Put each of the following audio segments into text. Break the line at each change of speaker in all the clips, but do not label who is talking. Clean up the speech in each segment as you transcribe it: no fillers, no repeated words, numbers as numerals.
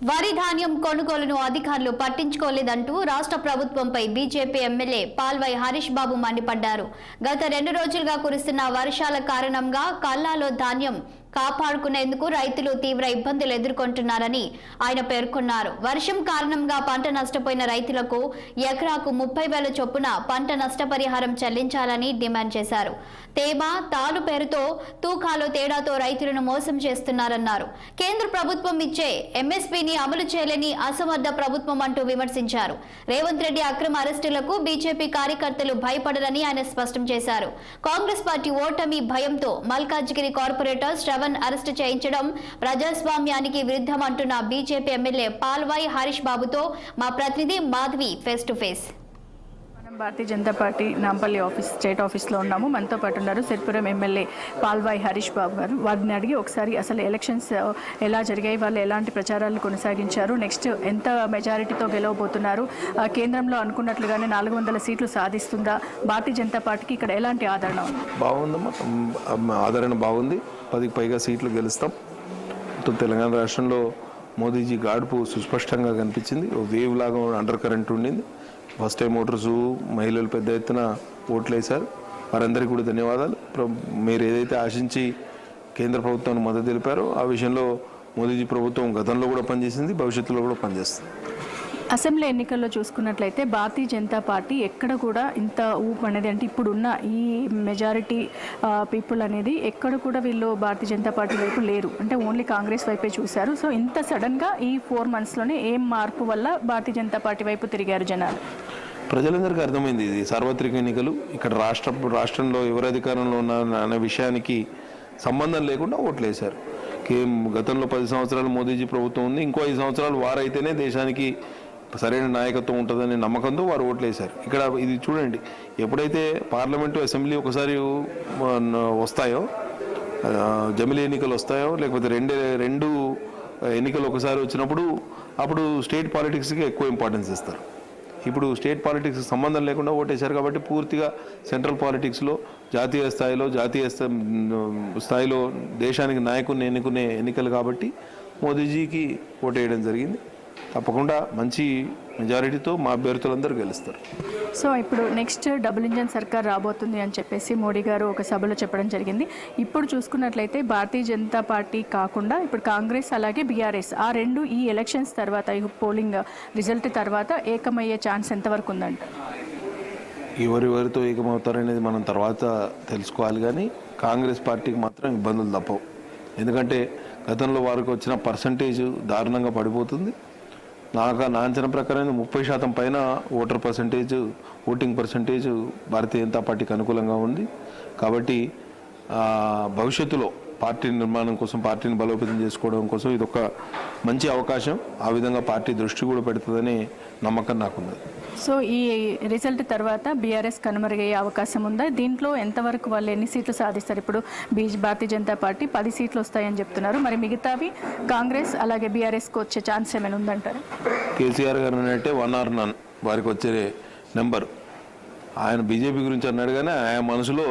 వరి ధాన్యం కొనుగోలును అధికారులు పట్టించుకోలేదంటూ రాష్ట్ర ప్రభుత్వంపై బీజేపీ ఎమ్మెల్యే పాల్వై హరీష్ బాబు మండిపడ్డారు. గత 2 రోజులుగా కురుస్తున్న వర్షాల కారణంగా కల్లాలో ధాన్యం కాపాడుకునేందుకు రైతులు తీవ్ర ఇబ్బందులు ఎదుర్కొంటున్నారని ఆయన పేర్కొన్నారు. వర్షం కారణంగా పంట నష్టపోయిన రైతులకు ఎకరాకు 30,000 చొప్పున పంట నష్టపరిహారం చెల్లించాలని డిమాండ్ చేశారు. తేమ, తాలు పేరుతో తూకాలో తేడాతో రైతులను మోసం చేస్తున్నారన్నారు. కేంద్ర ప్రభుత్వం ఇచ్చే ఎంఎస్పీని అమలు చేయలేని అసమర్థ ప్రభుత్వం అంటూ విమర్శించారు. రేవంత్ రెడ్డి అక్రమ అరెస్టులకు బీజేపీ కార్యకర్తలు భయపడరని ఆయన స్పష్టం చేశారు. కాంగ్రెస్ పార్టీ ఓటమి భయంతో మల్కాజ్గిరి కార్పొరేటర్ శ్రవణ్ అరెస్టు చేయించడం ప్రజాస్వామ్యానికి విరుద్ధమంటున్న బీజేపీ ఎమ్మెల్యే పాల్వై హరీష్ బాబుతో మా ప్రతినిధి Madhavi face to face.
Bharatiya Janata party Nampally state ఆఫీస్లో ఉన్నాము. మనతో పాటు ఉన్నారు సిరిపురం ఎమ్మెల్యే పాల్వాయి హరీష్ బాబు గారు. వారిని అడిగి ఒకసారి అసలు ఎలక్షన్స్ ఎలా జరిగాయి, వాళ్ళు ఎలాంటి ప్రచారాలు కొనసాగించారు, నెక్స్ట్ ఎంత మెజారిటీతో గెలవబోతున్నారు, కేంద్రంలో అనుకున్నట్లుగానే 400 సీట్లు సాధిస్తుందా భారతీయ జనతా పార్టీకి, ఇక్కడ ఎలాంటి ఆదరణ ఉంది?
బాగుందమ్మా, ఆదరణ బాగుంది. 10కి పైగా సీట్లు గెలుస్తాం. తెలంగాణ రాష్ట్రంలో మోదీజీ గాడుపు సుస్పష్టంగా కనిపించింది. వేవ్ లాగా అండర్ కరెంట్ ఉండింది. ఫస్ట్ టైం ఓటర్స్ మహిళలు పెద్ద ఎత్తున ఓట్లు వేశారు. వారందరికీ కూడా ధన్యవాదాలు. మీరు ఏదైతే ఆశించి కేంద్ర ప్రభుత్వానికి మద్దతు తెలిపారో ఆ విషయంలో మోదీజీ ప్రభుత్వం గతంలో కూడా పనిచేసింది, భవిష్యత్తులో కూడా పనిచేస్తుంది.
అసెంబ్లీ ఎన్నికల్లో చూసుకున్నట్లయితే భారతీయ జనతా పార్టీ ఎక్కడ కూడా ఇంత ఊపు అనేది, అంటే ఇప్పుడున్న ఈ మెజారిటీ పీపుల్ అనేది ఎక్కడ కూడా వీళ్ళు భారతీయ జనతా పార్టీ వైపు లేరు, అంటే ఓన్లీ కాంగ్రెస్ వైపే చూశారు. సో ఇంత సడన్గా ఈ 4 మంత్స్లోనే ఏం మార్పు వల్ల భారతీయ జనతా పార్టీ వైపు తిరిగారు జనాలు?
ప్రజలందరికీ అర్థమైంది. ఇది సార్వత్రిక ఎన్నికలు. ఇక్కడ రాష్ట్రంలో ఎవరు అధికారంలో ఉన్నారు అనే విషయానికి సంబంధం లేకుండా ఓట్లు వేశారు. గతంలో 10 సంవత్సరాలు మోదీజీ ప్రభుత్వం ఉంది, ఇంకో 5 సంవత్సరాలు వారైతేనే దేశానికి సరైన నాయకత్వం ఉంటుందనే నమ్మకంతో వారు ఓట్లు వేశారు. ఇక్కడ ఇది చూడండి, ఎప్పుడైతే పార్లమెంటు, అసెంబ్లీ ఒకసారి వస్తాయో, జమిలీ ఎన్నికలు వస్తాయో, లేకపోతే రెండు ఎన్నికలు ఒకసారి వచ్చినప్పుడు అప్పుడు స్టేట్ పాలిటిక్స్కి ఎక్కువ ఇంపార్టెన్స్ ఇస్తారు. ఇప్పుడు స్టేట్ పాలిటిక్స్ సంబంధం లేకుండా ఓటేశారు కాబట్టి పూర్తిగా సెంట్రల్ పాలిటిక్స్లో జాతీయ స్థాయిలో దేశానికి నాయకుడిని ఎన్నుకునే ఎన్నికలు కాబట్టి మోదీజీకి ఓటేయడం జరిగింది. తప్పకుండా మంచి మెజారిటీతో మా అభ్యర్థులందరూ గెలుస్తారు.
సో ఇప్పుడు నెక్స్ట్ డబుల్ ఇంజన్ సర్కార్ రాబోతుంది అని చెప్పేసి మోడీ గారు ఒక సభలో చెప్పడం జరిగింది. ఇప్పుడు చూసుకున్నట్లయితే భారతీయ జనతా పార్టీ కాకుండా ఇప్పుడు కాంగ్రెస్ అలాగే బీఆర్ఎస్ ఆ రెండు ఈ ఎలక్షన్స్ తర్వాత, ఈ పోలింగ్ రిజల్ట్ తర్వాత ఏకమయ్యే ఛాన్స్ ఎంతవరకు ఉందంట?
ఎవరెవరితో ఏకమవుతారనేది మనం తర్వాత తెలుసుకోవాలి, కానీ కాంగ్రెస్ పార్టీకి మాత్రం ఇబ్బందులు తప్పవు. ఎందుకంటే గతంలో వారికి వచ్చిన పర్సంటేజ్ దారుణంగా పడిపోతుంది. నా అంచనా ప్రకారం 30% పైన ఓటింగ్ పర్సంటేజ్ భారతీయ జనతా పార్టీకి అనుకూలంగా ఉంది. కాబట్టి భవిష్యత్తులో పార్టీ నిర్మాణం కోసం, పార్టీని బలోపేతం చేసుకోవడం కోసం ఇది ఒక మంచి అవకాశం. ఆ విధంగా పార్టీ దృష్టి కూడా పెడుతుందనే నమ్మకం నాకున్నది.
సో ఈ రిజల్ట్ తర్వాత బీఆర్ఎస్ కనుమరుగయ్యే అవకాశం ఉందా? దీంట్లో ఎంతవరకు వాళ్ళు ఎన్ని సీట్లు సాధిస్తారు? ఇప్పుడు భారతీయ జనతా పార్టీ 10 సీట్లు వస్తాయని చెప్తున్నారు, మరి మిగతావి కాంగ్రెస్ అలాగే బీఆర్ఎస్కి వచ్చే ఛాన్స్ ఏమైనా ఉందంటారు?
కేసీఆర్ గారు అంటే 1 or none వారికి వచ్చే నెంబర్. ఆయన బీజేపీ గురించి అన్నాడు, కానీ ఆయన మనసులో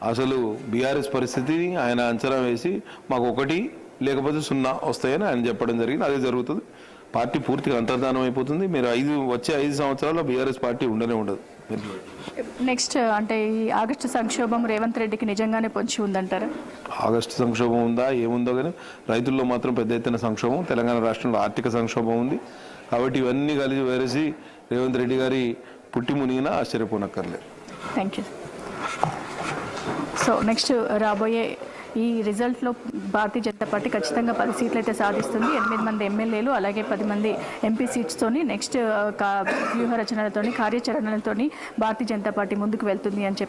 అసలు బీఆర్ఎస్ పరిస్థితిని ఆయన అంచనా వేసి మాకు 1 లేకపోతే 0 వస్తాయని ఆయన చెప్పడం జరిగింది. అదే జరుగుతుంది. పార్టీ పూర్తిగా అంతర్ధానం అయిపోతుంది. మీరు వచ్చే 5 సంవత్సరాల్లో బీఆర్ఎస్ పార్టీ ఉండనే ఉండదు.
నెక్స్ట్ అంటే ఈ ఆగస్టు సంక్షోభం రేవంత్ రెడ్డికి నిజంగానే పొంచి ఉందంటారా?
ఆగస్టు సంక్షోభం ఉందా ఏముందో, కానీ రైతుల్లో మాత్రం పెద్ద ఎత్తున సంక్షోభం. తెలంగాణ రాష్ట్రంలో ఆర్థిక సంక్షోభం ఉంది. కాబట్టి ఇవన్నీ కలిసి వేరేసి రేవంత్ రెడ్డి గారి పుట్టి మునిగినా ఆశ్చర్యపోనక్కర్లేదు.
Thank you. సో నెక్స్ట్ రాబోయే ఈ రిజల్ట్లో భారతీయ జనతా పార్టీ ఖచ్చితంగా 10 సీట్లు అయితే సాధిస్తుంది. 8 మంది ఎమ్మెల్యేలు అలాగే 10 మంది ఎంపీ సీట్స్తోని నెక్స్ట్ వ్యూహ రచనలతోని, కార్యాచరణలతోని భారతీయ జనతా పార్టీ ముందుకు వెళ్తుంది అని చెప్పి